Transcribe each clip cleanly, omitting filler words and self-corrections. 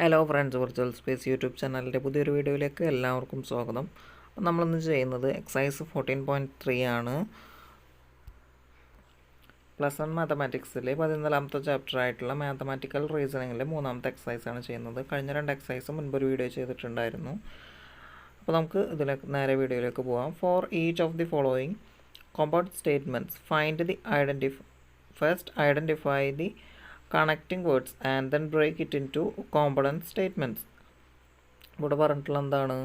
Hello friends, virtual space YouTube ചാനലിൻ്റെ പുതിയൊരു വീഡിയോയിലേക്ക് എല്ലാവർക്കും സ്വാഗതം. നമ്മളിന്ന് ചെയ്യുന്നത് എക്സസൈസ് 14.3 ആണ്. +1 മാത്തമാറ്റിക്സിലെ 14ാമത്തെ ചാപ്റ്റർ ആയിട്ടുള്ള മാത്തമാറ്റിക്കൽ റീസണിങ്ങിലെ 3ാമത്തെ എക്സസൈസാണ് ചെയ്യുന്നത്. കഴിഞ്ഞ 2 എക്സസൈസ് മുൻപൊരു വീഡിയോ ചെയ്തിട്ടുണ്ടായിരുന്നു. അപ്പോൾ നമുക്ക് ഇതിലേക്ക് നേരെ വീഡിയോയിലേക്ക് പോകാം. For each of the following compound statements find the identify the connecting words and then break it into component statements. ഇവിടെ പറഞ്ഞിട്ടുള്ള എന്താണ്,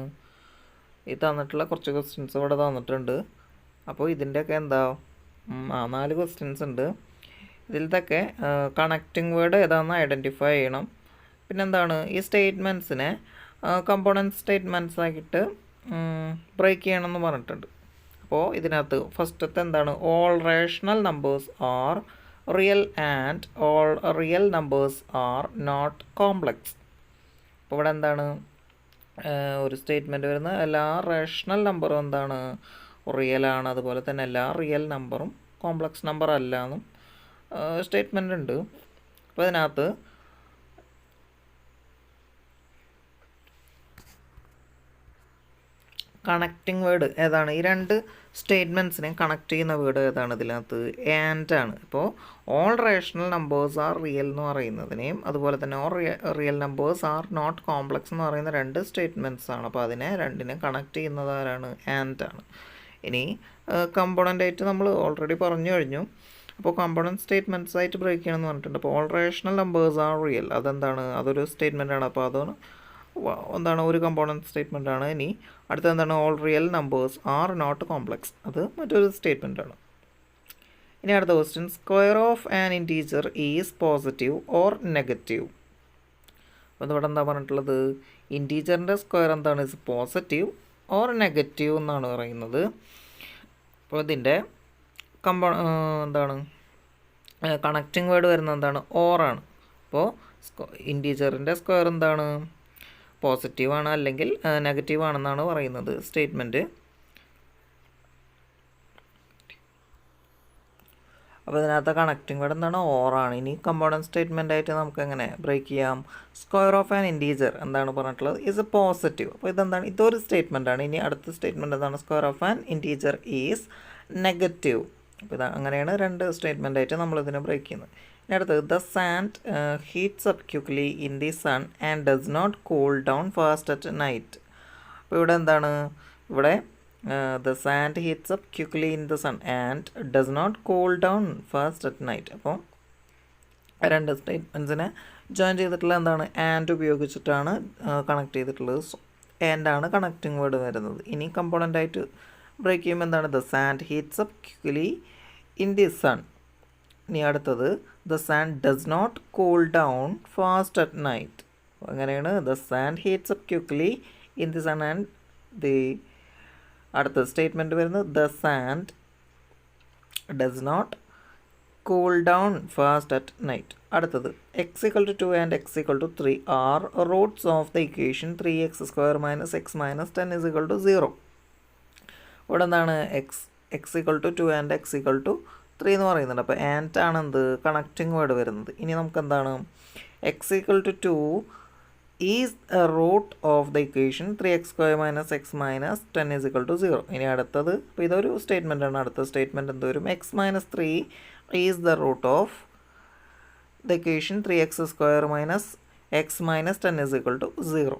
ഈ തന്നിട്ടുള്ള കുറച്ച് ക്വസ്റ്റ്യൻസ് ഇവിടെ തന്നിട്ടുണ്ട്. അപ്പോൾ ഇതിൻ്റെയൊക്കെ എന്താ 4 ക്വസ്റ്റ്യൻസ് ഉണ്ട്. ഇതിലത്തൊക്കെ കണക്റ്റിംഗ് വേർഡ് ഏതാണെന്ന് ഐഡൻറ്റിഫൈ ചെയ്യണം. പിന്നെന്താണ്, ഈ സ്റ്റേറ്റ്മെൻറ്റ്സിനെ കമ്പോണൻറ്റ് സ്റ്റേറ്റ്മെൻറ്റ്സ് ആക്കിയിട്ട് ബ്രേക്ക് ചെയ്യണമെന്ന് പറഞ്ഞിട്ടുണ്ട്. അപ്പോൾ ഇതിനകത്ത് ഫസ്റ്റത്തെ എന്താണ്, all rational numbers are real and all real numbers are not complex. അപ്പോൾ ഇവിടെ എന്താണ് ഒരു സ്റ്റേറ്റ്മെൻറ്റ് വരുന്നത്, എല്ലാ റേഷണൽ നമ്പറും എന്താണ് റിയലാണ്, അതുപോലെ തന്നെ എല്ലാ റിയൽ നമ്പറും കോംപ്ലക്സ് നമ്പർ അല്ല എന്നും സ്റ്റേറ്റ്മെൻ്റ് ഉണ്ട്. അപ്പോൾ ഇതിനകത്ത് കണക്റ്റിംഗ് വേർഡ് ഏതാണ്, ഈ 2 സ്റ്റേറ്റ്മെൻറ്റ്സിനെ കണക്ട് ചെയ്യുന്ന വേർഡ് ഏതാണ്, ഇതിനകത്ത് ആൻഡ് ആണ്. ഇപ്പോൾ all rational numbers are real എന്ന് പറയുന്നതിനെയും അതുപോലെ തന്നെ all real numbers are not complex എന്ന് പറയുന്ന 2 സ്റ്റേറ്റ്മെൻറ്റ്സ് ആണ്. അപ്പോൾ അതിനെ രണ്ടിനെ കണക്ട് ചെയ്യുന്നത് ആരാണ്, ആൻഡ് ആണ്. ഇനി കമ്പോണൻ്റ് ആയിട്ട് നമ്മൾ ഓൾറെഡി പറഞ്ഞു കഴിഞ്ഞു. അപ്പോൾ കമ്പോണൻറ്റ് സ്റ്റേറ്റ്മെൻറ്റ്സ് ആയിട്ട് ബ്രേക്ക് ചെയ്യണമെന്ന് പറഞ്ഞിട്ടുണ്ട്. അപ്പോൾ all rational numbers are real, അതെന്താണ്, അതൊരു സ്റ്റേറ്റ്മെൻ്റ് ആണ്. അപ്പോൾ അതാണ് എന്താണ്, ഒരു കമ്പോണൻറ്റ് സ്റ്റേറ്റ്മെൻ്റ് ആണ്. ഇനി അടുത്ത എന്താണ്, all real numbers are not complex, അത് മറ്റൊരു സ്റ്റേറ്റ്മെൻ്റ് ആണ്. ഇനി അടുത്ത question, square of an integer is positive or negative. അപ്പോൾ ഇവിടെ എന്താ പറഞ്ഞിട്ടുള്ളത്, ഇൻറ്റീജറിൻ്റെ സ്ക്വയർ എന്താണ്, ഇസ് പോസിറ്റീവ് ഓർ നെഗറ്റീവ് എന്നാണ് പറയുന്നത്. അപ്പോൾ ഇതിൻ്റെ എന്താണ് കണക്റ്റിംഗ് വേർഡ് വരുന്നത് എന്താണ്, ഓറാണ്. അപ്പോൾ ഇൻറ്റീജറിൻ്റെ സ്ക്വയർ എന്താണ്, പോസിറ്റീവാണ് അല്ലെങ്കിൽ നെഗറ്റീവ് ആണെന്നാണ് പറയുന്നത് സ്റ്റേറ്റ്മെൻറ്റ്. അപ്പോൾ ഇതിനകത്ത് കണക്റ്റിംഗ് വേർഡ് എന്താണ്, ഓറാണ്. ഇനി കമ്പോണൻറ്റ് സ്റ്റേറ്റ്മെൻ്റ് ആയിട്ട് നമുക്ക് എങ്ങനെ ബ്രേക്ക് ചെയ്യാം, സ്ക്വയർ ഓഫ് ആൻ ഇൻറ്റീജർ എന്താണ് പറഞ്ഞിട്ടുള്ളത്, ഈസ് എ പോസിറ്റീവ്. അപ്പോൾ ഇതെന്താണ്, ഇതൊരു സ്റ്റേറ്റ്മെൻ്റ് ആണ്. ഇനി അടുത്ത സ്റ്റേറ്റ്മെൻറ്റ് എന്താണ്, square of an integer is negative. അപ്പോൾ ഇത് അങ്ങനെയാണ് 2 സ്റ്റേറ്റ്മെൻ്റ് ആയിട്ട് നമ്മളിതിനെ ബ്രേക്ക് ചെയ്യുന്നത്. ഇനി അടുത്തത്, the sand heats up quickly in the sun and does not cool down fast at night. അപ്പോൾ ഇവിടെ എന്താണ്, ഇവിടെ the sand heats up quickly in the sun and does not cool down fast at night. അപ്പോൾ 2 സ്റ്റേറ്റ്മെൻറ്റ്സിനെ join ചെയ്തിട്ടുള്ള എന്താണ്, and ഉപയോഗിച്ചിട്ടാണ് connect ചെയ്തിട്ടുള്ളത്. ആൻഡാണ് connecting word വരുന്നത്. ഇനി കമ്പോണൻ്റ് ആയിട്ട് ബ്രേക്ക് ചെയ്യുമ്പോൾ എന്താണ്, the sand heats up quickly in the sun. ഇനി അടുത്തത്, the sand does not cool down fast at night. അങ്ങനെയാണ് the sand heats up quickly in the sun and the അടുത്ത statement വരുന്നത്, the sand does not cool down fast at night. അടുത്തത്, x = 2 and x = 3 are roots of the equation 3x² - x - 10 = 0. ഇവിടെ എന്താണ്, x = 2 and x = 3 എന്ന് പറയുന്നുണ്ട്. അപ്പോൾ and ആണ് എന്ത്, കണക്റ്റിംഗ് വേർഡ് വരുന്നത്. ഇനി നമുക്ക് എന്താണ്, x = 2 is a root of the equation 3x² - x - 10 = 0. ഇനി അടുത്തത്, അപ്പോൾ ഇതൊരു സ്റ്റേറ്റ്മെൻ്റ് ആണ്. അടുത്ത സ്റ്റേറ്റ്മെൻറ്റ് എന്ത് വരും, x - 3 is the root of the equation 3x² - x - 10 = 0.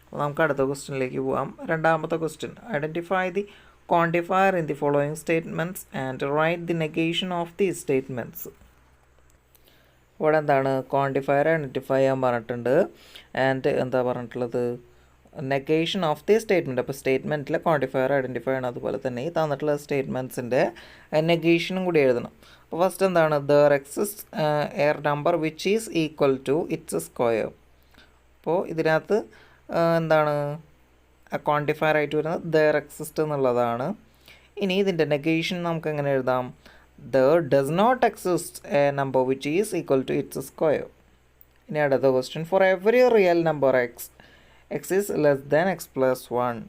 അപ്പോൾ നമുക്ക് അടുത്ത ക്വസ്റ്റ്യനിലേക്ക് പോകാം. രണ്ടാമത്തെ question, identify the quantifier in the following statements and write the negation of these statements. ഇവിടെ എന്താണ്, ക്വാണ്ടിഫയർ ഐഡൻറ്റിഫൈ ചെയ്യാൻ പറഞ്ഞിട്ടുണ്ട്. ആൻഡ് എന്താ പറഞ്ഞിട്ടുള്ളത്, നെഗേഷൻ ഓഫ് ദി സ്റ്റേറ്റ്മെൻറ്റ്. അപ്പോൾ സ്റ്റേറ്റ്മെൻറ്റിലെ ക്വാണ്ടിഫയർ ഐഡൻറ്റിഫൈ ആണ്. അതുപോലെ തന്നെ ഈ തന്നിട്ടുള്ള സ്റ്റേറ്റ്മെൻറ്റ്സിൻ്റെ നെഗേഷനും കൂടി എഴുതണം. അപ്പോൾ ഫസ്റ്റ് എന്താണ്, there exist a number which is equal to its square. അപ്പോൾ ഇതിനകത്ത് എന്താണ് ക്വാണ്ടിഫയർ ആയിട്ട് വരുന്നത് ദർ എക്സിസ്റ്റ് എന്നുള്ളതാണ്. ഇനി ഇതിൻ്റെ നെഗേഷൻ നമുക്ക് എങ്ങനെ എഴുതാം, there does not exist a number which is equal to its square. ഇനി അടുത്ത question, for every real number x is less than x + 1.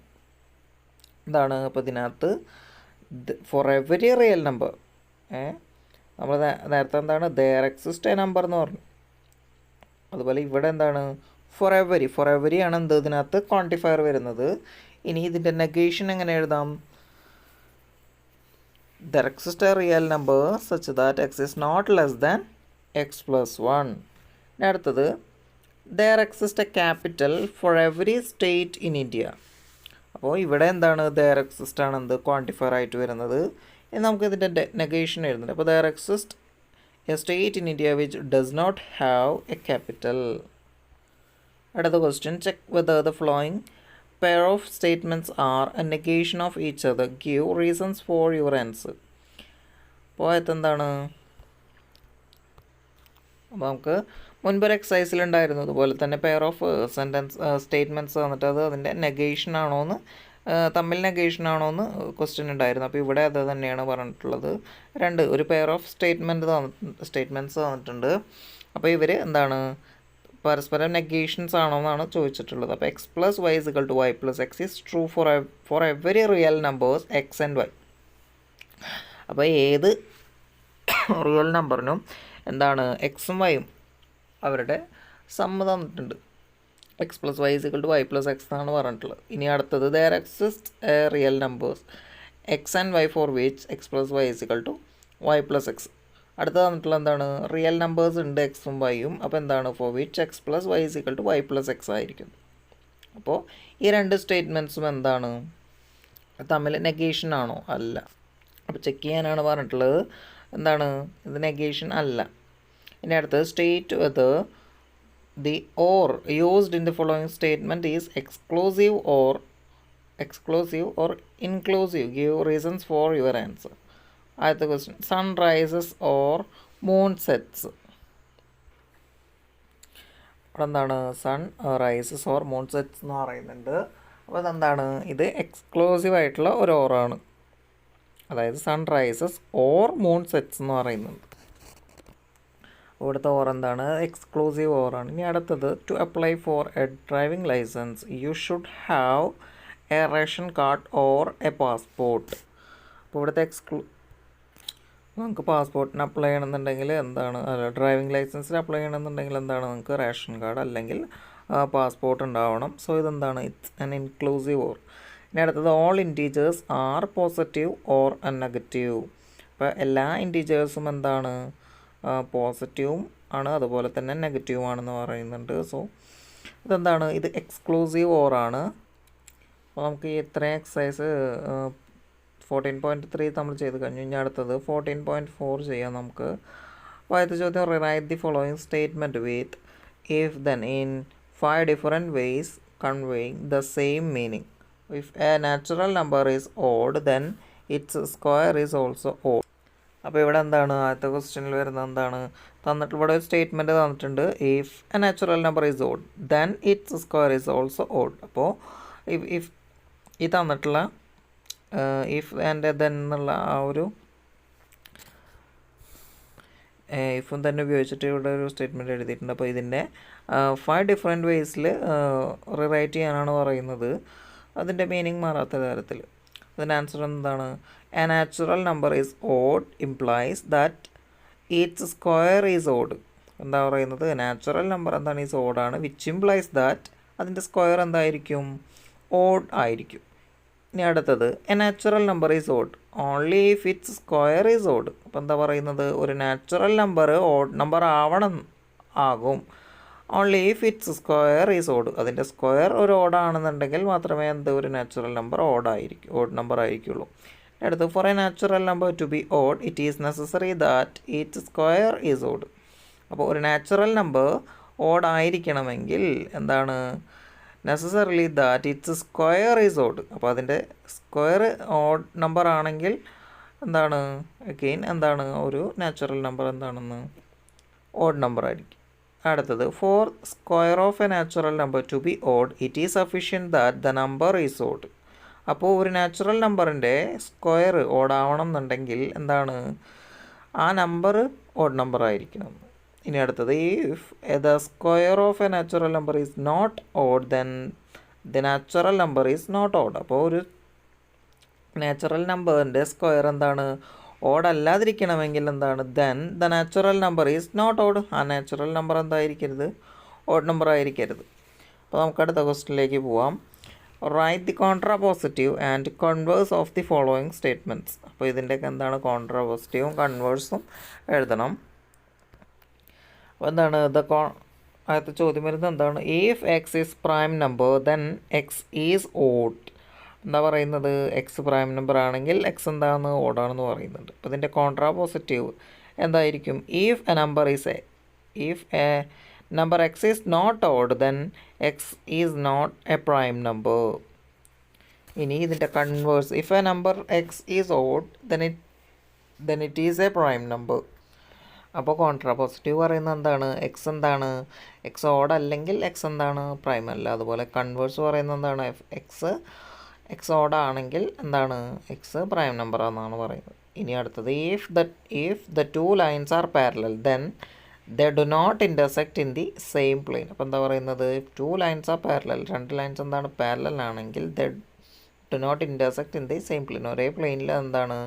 എന്താണ്, അപ്പോൾ ഇതിനകത്ത് ഫോർ എവറി റിയൽ നമ്പർ നമ്മൾ നേരത്തെ എന്താണ് ദർ എക്സിസ്റ്റ് എ നമ്പർ എന്ന് പറഞ്ഞു. അതുപോലെ ഇവിടെ എന്താണ്, ഫോർ എവരി ആണ് എന്ത് ഇതിനകത്ത് ക്വാണ്ടിഫയർ വരുന്നത്. ഇനി ഇതിൻ്റെ നെഗേഷൻ എങ്ങനെ എഴുതാം? There exists a real number such that x is not less than x plus 1. ഇനി അടുത്തത് there exists a capital for every state in India. അപ്പോൾ ഇവിടെ എന്താണ് there exist ആണ് എന്ത് ക്വാണ്ടിഫയർ ആയിട്ട് വരുന്നത്. ഇനി നമുക്ക് ഇതിൻ്റെ നെഗേഷൻ എഴുതുന്നുണ്ട്. അപ്പോൾ there exists a state in India which does not have a capital. അടുത്ത question, check whether the following pair of statements are a negation of each other. Give reasons for your answer. അപ്പോൾ എന്താണ്? അപ്പോൾ നമുക്ക് മുൻപൊരു എക്സസൈസിലുണ്ടായിരുന്നു അതുപോലെ തന്നെ pair of statements വന്നിട്ട് അത് അതിൻ്റെ നെഗേഷൻ ആണോ എന്ന് തമ്മിൽ നെഗേഷൻ ആണോ എന്ന് ക്വസ്റ്റ്യൻ ഉണ്ടായിരുന്നു. അപ്പോൾ ഇവിടെ അത് തന്നെയാണ് പറഞ്ഞിട്ടുള്ളത്. ഒരു പെയർ ഓഫ് സ്റ്റേറ്റ്മെൻറ്റ്സ് തന്നിട്ടുണ്ട്. അപ്പോൾ ഇവർ എന്താണ് പരസ്പരം നെഗേഷൻസ് ആണോ എന്നാണ് ചോദിച്ചിട്ടുള്ളത്. അപ്പോൾ x plus y is equal to y plus x is true for every real numbers x and y. അപ്പോൾ ഏത് റിയൽ നമ്പറിനും എന്താണ് എക്സും വൈയും അവരുടെ സമ്മ് തന്നിട്ടുണ്ട്. X plus y is equal to y plus x എന്നാണ് പറഞ്ഞിട്ടുള്ളത്. ഇനി അടുത്തത് there exists a real numbers x and y for which x plus y is equal to y plus x. അടുത്തത് തന്നിട്ടുള്ള എന്താണ് റിയൽ നമ്പേഴ്സ് ഉണ്ട് എക്സും വൈയും. അപ്പോൾ എന്താണ് for which x plus y is equal to y plus x ആയിരിക്കും. അപ്പോൾ ഈ രണ്ട് സ്റ്റേറ്റ്മെൻറ്റ്സും എന്താണ് തമ്മിൽ നെഗേഷൻ ആണോ? അല്ല. അപ്പോൾ ചെക്ക് ചെയ്യാനാണ് പറഞ്ഞിട്ടുള്ളത്. എന്താണ് ഇത് നെഗേഷൻ അല്ല. ഇനി അടുത്തത് state whether the or used in the following statement is exclusive or inclusive. Give reasons for your answer. ആദ്യത്തെ question, sun rises or moon sets. അവിടെ എന്താണ് sun rises or moon sets എന്ന് പറയുന്നുണ്ട്. അപ്പോൾ അതെന്താണ് ഇത് എക്സ്ക്ലൂസീവ് ആയിട്ടുള്ള ഒരു ഓറാണ്. അതായത് sun rises or moon sets എന്ന് പറയുന്നുണ്ട്. ഇവിടുത്തെ ഓർ എന്താണ് എക്സ്ക്ലൂസീവ് ഓറാണ്. ഇനി അടുത്തത് to apply for a driving licence you should have a ration card or a passport. അപ്പോൾ ഇവിടുത്തെ നമുക്ക് പാസ്പോർട്ടിന് അപ്ലൈ ചെയ്യണമെന്നുണ്ടെങ്കിൽ എന്താണ് ഡ്രൈവിംഗ് ലൈസൻസിന് അപ്ലൈ ചെയ്യണമെന്നുണ്ടെങ്കിൽ എന്താണ് നിങ്ങൾക്ക് റേഷൻ കാർഡ് അല്ലെങ്കിൽ പാസ്പോർട്ട് ഉണ്ടാവണം. സോ ഇതെന്താണ് ഇറ്റ്സ് ആൻ ഇൻക്ലൂസീവ് ഓർ. ഇനി അടുത്തത് all integers are positive or negative. അപ്പോൾ എല്ലാ ഇൻറ്റീജേഴ്സും എന്താണ് പോസിറ്റീവും ആണ് അതുപോലെ തന്നെ നെഗറ്റീവും ആണെന്ന് പറയുന്നുണ്ട്. സോ ഇതെന്താണ് ഇത് എക്സ്ക്ലൂസീവ് ഓറാണ്. അപ്പോൾ നമുക്ക് ഈ ഇത്രയും എക്സസൈസ് 14.3 നമ്മൾ ചെയ്ത് കഴിഞ്ഞു. ഇനി അടുത്തത് 14.4 ചെയ്യാം നമുക്ക്. അപ്പോൾ ആദ്യത്തെ ചോദ്യം, write the following statement with if then in 5 different ways conveying the same meaning. If a natural number is odd then its square is also odd. അപ്പോൾ ഇവിടെ എന്താണ് ആദ്യത്തെ ക്വസ്റ്റ്യനിൽ വരുന്നത് എന്താണ് തന്നിട്ട് ഇവിടെ ഒരു സ്റ്റേറ്റ്മെൻറ്റ് തന്നിട്ടുണ്ട്. If a natural number is odd then its square is also odd. അപ്പോൾ ഇഫ് ഈ തന്നിട്ടുള്ള ഇഫ് ആൻഡ് ദെൻ എന്നുള്ള ആ ഒരു ഇഫും തന്നെ ഉപയോഗിച്ചിട്ട് ഇവിടെ ഒരു സ്റ്റേറ്റ്മെൻറ്റ് എഴുതിയിട്ടുണ്ട്. അപ്പോൾ ഇതിൻ്റെ 5 ഡിഫറെൻറ്റ് വേസിൽ റീറൈറ്റ് ചെയ്യാനാണ് പറയുന്നത്. അതിൻ്റെ മീനിങ് മാറാത്ത തരത്തിൽ. അതിൻ്റെ ആൻസർ എന്താണ്? A natural number is odd implies that its square is odd. എന്താ പറയുന്നത് നാച്ചുറൽ നമ്പർ എന്താണ് ഈസ് ഓഡാണ്, വിച്ച് ഇംപ്ലൈസ് ദാറ്റ് അതിൻ്റെ സ്ക്വയർ എന്തായിരിക്കും ഓഡ് ആയിരിക്കും. ഇനി അടുത്തത് A natural number is odd only if it's square is odd. അപ്പോൾ എന്താ പറയുന്നത് ഒരു നാച്ചുറൽ നമ്പർ ഓഡ് നമ്പർ ആകും only if it's square is odd. അതിൻ്റെ സ്ക്വയർ ഒരു ഓഡാണെന്നുണ്ടെങ്കിൽ മാത്രമേ ഒരു നാച്ചുറൽ നമ്പർ ഓഡ് നമ്പർ ആയിരിക്കുള്ളൂ. അടുത്ത് four a natural number to be odd it is necessary that its square is odd. അപ്പോൾ ഒരു നാച്ചുറൽ നമ്പർ ഓഡ് ആയിരിക്കണമെങ്കിൽ എന്താണ് necessarily that its square is odd. അപ്പോൾ അതിൻ്റെ സ്ക്വയർ ഓഡ് നമ്പർ ആണെങ്കിൽ എന്താണ് again എന്താണ് ഒരു നാച്ചുറൽ നമ്പർ എന്താണെന്ന് ഓഡ് നമ്പർ ആയിരിക്കും. അടുത്തത് for square of a natural number to be odd it is sufficient that the number is odd. അപ്പോൾ ഒരു നാച്ചുറൽ നമ്പറിൻ്റെ സ്ക്വയർ ഓഡ് ആവണം എന്നുണ്ടെങ്കിൽ എന്താണ് ആ നമ്പർ ഓഡ് നമ്പർ ആയിരിക്കണം. ഇനി അടുത്തത് if the square of a natural number is not odd then the natural number is not odd. അപ്പോൾ ഒരു നാച്ചുറൽ നമ്പറിൻ്റെ സ്ക്വയർ എന്താണ് ഓഡ് അല്ലാതിരിക്കണമെങ്കിൽ എന്താണ് then the natural number is not odd. ആ നാച്ചുറൽ നമ്പർ എന്തായിരിക്കരുത് ഓഡ് നമ്പർ ആയിരിക്കരുത്. അപ്പോൾ നമുക്ക് അടുത്ത ക്വസ്റ്റ്യനിലേക്ക് പോവാം. Write the contrapositive and converse of the following statements. അപ്പോൾ ഇതിൻ്റെയൊക്കെ എന്താണ് കോൺട്രാപോസിറ്റീവും കൺവേഴ്സും എഴുതണം. അപ്പോൾ എന്താണ് ആദ്യത്തെ ചോദ്യം വരുന്നത് എന്താണ്? If X is prime number then X is odd. എന്താ പറയുന്നത്? എക്സ് പ്രൈം നമ്പർ ആണെങ്കിൽ എക്സ് എന്താണ്? ഓഡാണെന്ന് പറയുന്നുണ്ട്. അപ്പോൾ ഇതിൻ്റെ കോൺട്രാപോസിറ്റീവ് എന്തായിരിക്കും? If A number x is not odd then x is not a prime number. ഇനി ഇതിൻ്റെ converse, if A number x is odd then it is a prime number. അപ്പോൾ contrapositive പറയുന്നത് എന്താണ്? എക്സ് എന്താണ്? എക്സ് ഓഡ് അല്ലെങ്കിൽ X എന്താണ്? Prime അല്ല. അതുപോലെ കൺവേഴ്സ് പറയുന്നത് എന്താണ്? എക്സ് ഓഡ് ആണെങ്കിൽ എന്താണ്? എക്സ് പ്രൈം നമ്പർ ആണെന്നാണ് പറയുന്നത്. ഇനി അടുത്തത് if the two lines are parallel then they do not intersect in the same plane. അപ്പോൾ എന്താ പറയുന്നത്? ടു ലൈൻസ് ആർ പാരലൽ, രണ്ട് ലൈൻസ് എന്താണ്? പാരലൽ ആണെങ്കിൽ they do not intersect in the same plane. ഒരേ പ്ലെയിനിൽ എന്താണ്?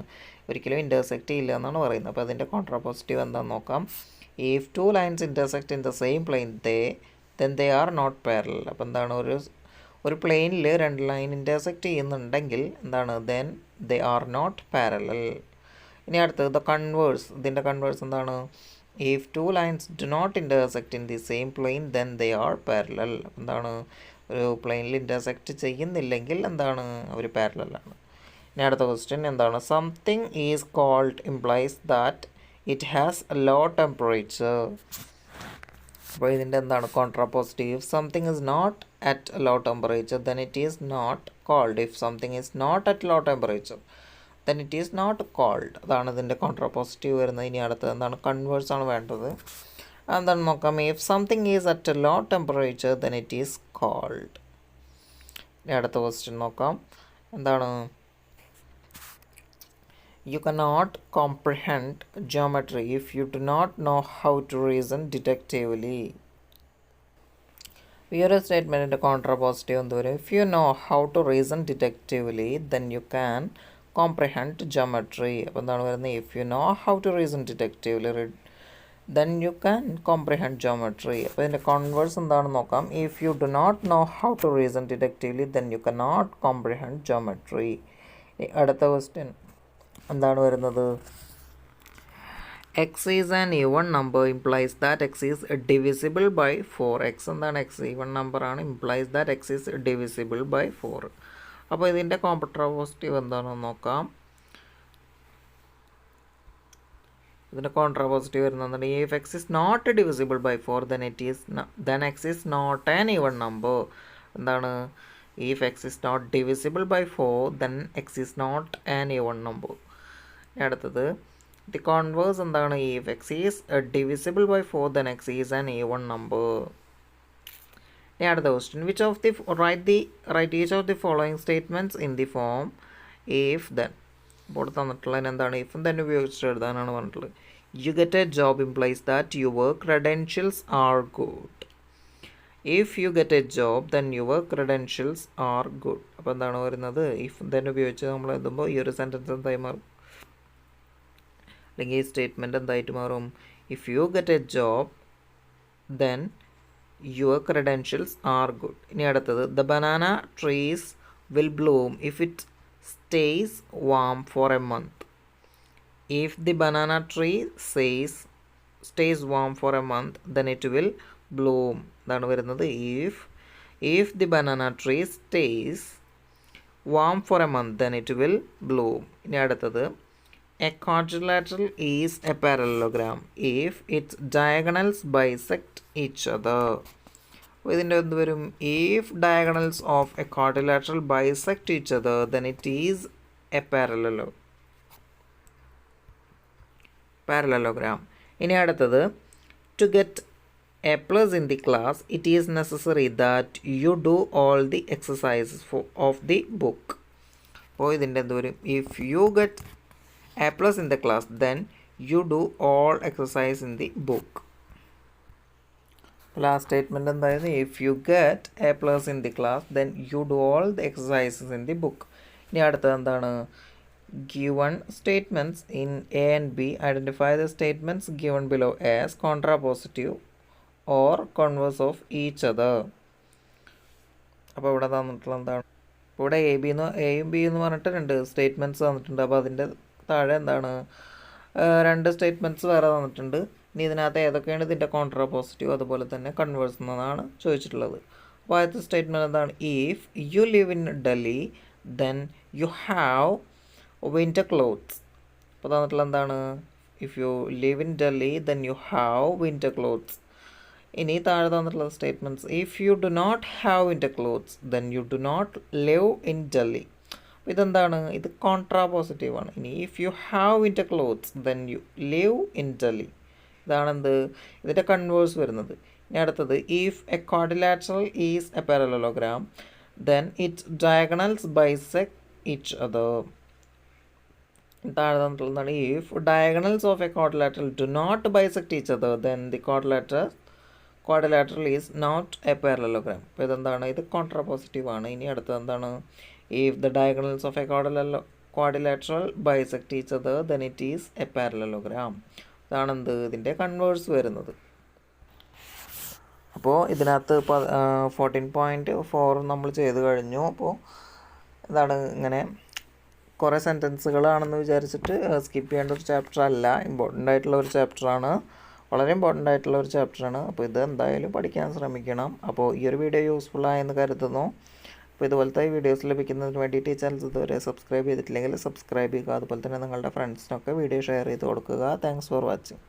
ഒരിക്കലും ഇൻ്റർസെക്റ്റ് ചെയ്യില്ല എന്നാണ് പറയുന്നത്. അപ്പോൾ അതിൻ്റെ കോൺട്രാപോസിറ്റീവ് എന്താണെന്ന് നോക്കാം. if two lines intersect in the same plane then they are not parallel. അപ്പോൾ എന്താണ്? ഒരു പ്ലെയിനിൽ രണ്ട് ലൈൻ ഇൻ്റർസെക്റ്റ് ചെയ്യുന്നുണ്ടെങ്കിൽ എന്താണ്? then they are not parallel. ഇനി അടുത്തത് ദ കൺവേഴ്സ്. ഇതിൻ്റെ കൺവേഴ്സ് എന്താണ്? if two lines do not intersect in the same plane then they are parallel. എന്താണ്? ഒരു പ്ലെയിനിൽ ഇൻ്റർസെക്റ്റ് ചെയ്യുന്നില്ലെങ്കിൽ എന്താണ്? അവർ പാരലലാണ്. ഇനി അടുത്ത ക്വസ്റ്റ്യൻ എന്താണ്? Something is cold implies that it has a low temperature. അപ്പോൾ ഇതിൻ്റെ എന്താണ് contrapositive? Something is not at low temperature then it is not called. if something is not at low temperature then it is not called. അതാണ് ഇതിൻ്റെ contrapositive വരുന്നത്. ഇനി അടുത്തത് എന്താണ്? Converse ആണ് വേണ്ടത്. എന്താണ് നോക്കാം. if something is at a low temperature then it is called. ഇനി അടുത്ത ക്വസ്റ്റ്യൻ നോക്കാം. എന്താണ്? you cannot comprehend geometry if you do not know how to reason deductively. ഈ ഒരു സ്റ്റേറ്റ്മെൻറ്റിൻ്റെ കോൺട്രാപോസിറ്റീവ് എന്ത് വരും? if you know how to reason deductively then you can comprehend geometry. അപ്പോൾ എന്താണ് വരുന്നത്? if you know how to reason deductively then you can comprehend geometry. അപ്പോൾ ഇതിൻ്റെ converse എന്താണെന്ന് നോക്കാം. if you do not know how to reason deductively then you cannot comprehend geometry. അടുത്ത question എന്താണ് വരുന്നത്? x is an even number implies that x is divisible by 4. x എന്താണ്? x even number ആണ്, implies that x is divisible by 4. അപ്പോൾ ഇതിൻ്റെ contrapositive എന്താണെന്ന് നോക്കാം. ഇതിൻ്റെ കോൺട്രാപോസിറ്റീവ് വരുന്നത് if x is not divisible by 4 then x is not an even number. എന്താണ്? if x is not divisible by 4 then x is not an even number. അടുത്തത് the converse എന്താണ്? if x is divisible by 4 then x is an even number. ഇനി അടുത്ത question write each of the following statements in the form if then. അപ്പോൾ തന്നിട്ടുള്ളതിന് എന്താണ്? if then ഉപയോഗിച്ചിട്ട് എഴുതാനാണ് പറഞ്ഞിട്ടുള്ളത്. you get a job implies that your credentials are good. if you get a job then your credentials are good. അപ്പോൾ എന്താണ് വരുന്നത്? if then ഉപയോഗിച്ച് നമ്മൾ എഴുതുമ്പോൾ ഈ ഒരു സെൻറ്റൻസ് എന്തായി മാറും? അല്ലെങ്കിൽ ഈ സ്റ്റേറ്റ്മെൻറ്റ് എന്തായിട്ട് മാറും? if you get a job then your credentials are good. ഇനി അടുത്തത് the banana trees will bloom if it stays warm for a month. if the banana tree stays warm for a month then it will bloom. ഇതാണ് വരുന്നത് if the banana tree stays warm for a month then it will bloom. ഇനി അടുത്തത് a quadrilateral is a parallelogram if its diagonals bisect each other. അപ്പോൾ ഇതിൻ്റെ എന്ത് വരും? if diagonals of a quadrilateral bisect each other then it is a parallelogram. ഇനി അടുത്തത് to get a plus in the class it is necessary that you do all the exercises of the book. അപ്പോൾ ഇതിൻ്റെ എന്ത് വരും? if you get a plus in the class then you do all exercise in the book. Last statement എന്തായിരുന്നു? if you get a plus in the class then you do all the exercises in the book. ഇനി അടുത്തത് എന്താണ്? given statements in A and B, identify the statements given below as contrapositive or converse of each other. അപ്പോൾ ഇവിടെ തന്നിട്ടുള്ള എന്താണ്, ഇപ്പോൾ ഇവിടെ എയും ബി എന്ന് പറഞ്ഞിട്ട് 2 സ്റ്റേറ്റ്മെൻറ്റ്സ് തന്നിട്ടുണ്ട്. അപ്പോൾ അതിൻ്റെ താഴെ എന്താണ് 2 സ്റ്റേറ്റ്മെൻറ്റ്സ് വേറെ തന്നിട്ടുണ്ട്. ഇനി ഇതിനകത്ത് ഏതൊക്കെയാണ് ഇതിൻ്റെ കോൺട്രാ പോസിറ്റീവ് അതുപോലെ തന്നെ കൺവേഴ്സ് എന്നതാണ് ചോദിച്ചിട്ടുള്ളത്. അപ്പോൾ ആദ്യത്തെ സ്റ്റേറ്റ്മെൻറ്റ് എന്താണ്, if you live in Delhi then you have winter clothes. അപ്പോൾ തന്നിട്ടുള്ള എന്താണ്, if you live in Delhi then you have winter clothes. ഇനി താഴെ തന്നിട്ടുള്ള statements, if you do not have winter clothes then you do not live in Delhi. അപ്പോൾ ഇതെന്താണ്, ഇത് കോൺട്രാ പോസിറ്റീവാണ്. ഇനി if you have winter clothes then you live in Delhi. ഇതാണെന്ത്, ഇതിൻ്റെ കൺവേഴ്സ് വരുന്നത്. ഇനി അടുത്തത്, if a quadrilateral is a parallelogram then its diagonals bisect each other. താഴെ തന്നിട്ടുള്ളതാണ്, if diagonals of a quadrilateral do not bisect each other then the quadrilateral is not a parallelogram. അപ്പോൾ ഇതെന്താണ്, ഇത് കോൺട്രാ പോസിറ്റീവാണ്. ഇനി അടുത്തത് എന്താണ്, if the diagonals of a quadrilateral bisect each other then it is a parallelogram. ഇതാണെന്ത്, ഇതിൻ്റെ കൺവേഴ്സ് വരുന്നത്. അപ്പോൾ ഇതിനകത്ത് 14.4 നമ്മൾ ചെയ്ത് കഴിഞ്ഞു. അപ്പോൾ ഇതാണ്, ഇങ്ങനെ കുറേ സെൻറ്റൻസുകളാണെന്ന് വിചാരിച്ചിട്ട് സ്കിപ്പ് ചെയ്യേണ്ട ഒരു ചാപ്റ്റർ അല്ല, ഇമ്പോർട്ടൻ്റ് ആയിട്ടുള്ള ഒരു ചാപ്റ്ററാണ്, വളരെ ഇമ്പോർട്ടൻ്റ് ആയിട്ടുള്ള ഒരു ചാപ്റ്ററാണ്. അപ്പോൾ ഇത് എന്തായാലും പഠിക്കാൻ ശ്രമിക്കണം. അപ്പോൾ ഈ ഒരു വീഡിയോ യൂസ്ഫുൾ ആയെന്ന് കരുതുന്നു. അപ്പോൾ ഇതുപോലത്തെ വീഡിയോസ് ലഭിക്കുന്നതിന് വേണ്ടിയിട്ട് ഈ ചാനൽ ഇതുവരെ സബ്സ്ക്രൈബ് ചെയ്തിട്ടില്ലെങ്കിൽ സബ്സ്ക്രൈബ് ചെയ്യുക. അതുപോലെ തന്നെ നിങ്ങളുടെ ഫ്രണ്ട്സിനൊക്കെ വീഡിയോ ഷെയർ ചെയ്ത് കൊടുക്കുക. Thanks for watching.